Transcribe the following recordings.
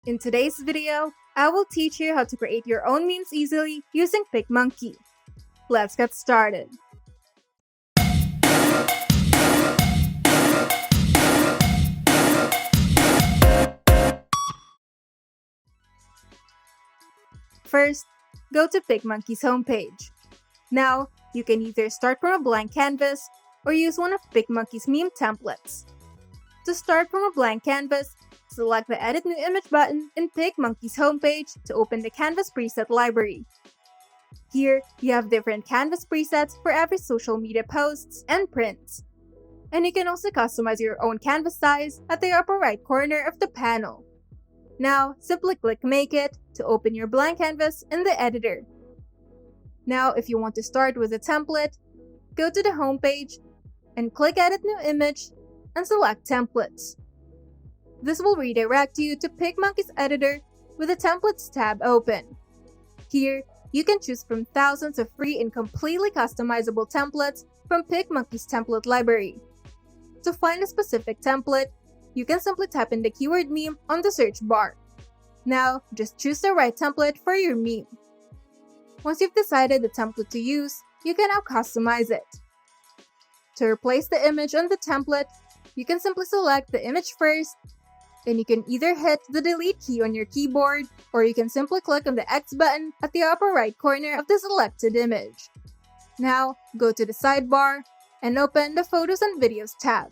In today's video, I will teach you how to create your own memes easily using PicMonkey. Let's get started. First, go to PicMonkey's homepage. Now, you can either start from a blank canvas or use one of PicMonkey's meme templates. To start from a blank canvas, select the Edit New Image button in PicMonkey's homepage to open the Canvas preset library. Here, you have different canvas presets for every social media posts and prints. And you can also customize your own canvas size at the upper right corner of the panel. Now, simply click Make It to open your blank canvas in the editor. Now, if you want to start with a template, go to the homepage and click Edit New Image and select Templates. This will redirect you to PicMonkey's editor with the Templates tab open. Here, you can choose from thousands of free and completely customizable templates from PicMonkey's template library. To find a specific template, you can simply type in the keyword meme on the search bar. Now, just choose the right template for your meme. Once you've decided the template to use, you can now customize it. To replace the image on the template, you can simply select the image first, and you can either hit the delete key on your keyboard, or you can simply click on the X button at the upper right corner of the selected image. Now, go to the sidebar and open the Photos and Videos tab.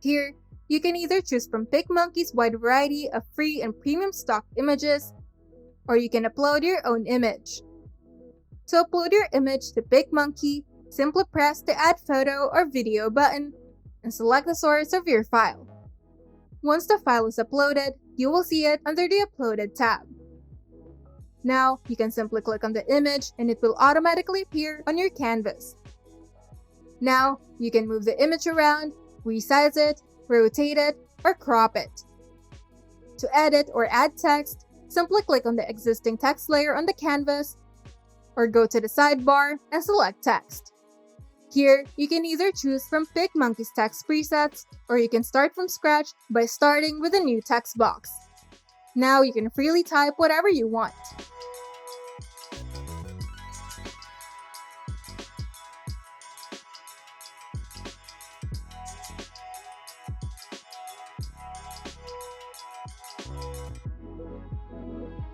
Here, you can either choose from PicMonkey's wide variety of free and premium stock images, or you can upload your own image. To upload your image to PicMonkey, simply press the Add Photo or Video button and select the source of your file. Once the file is uploaded, you will see it under the Uploaded tab. Now, you can simply click on the image and it will automatically appear on your canvas. Now, you can move the image around, resize it, rotate it, or crop it. To edit or add text, simply click on the existing text layer on the canvas, or go to the sidebar and select Text. Here, you can either choose from PicMonkey's text presets, or you can start from scratch by starting with a new text box. Now you can freely type whatever you want.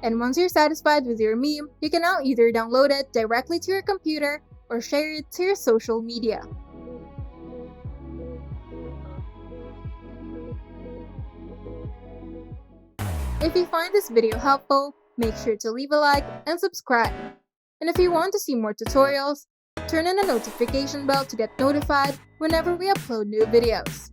And once you're satisfied with your meme, you can now either download it directly to your computer or share it to your social media. If you find this video helpful, make sure to leave a like and subscribe. And if you want to see more tutorials, turn on the notification bell to get notified whenever we upload new videos.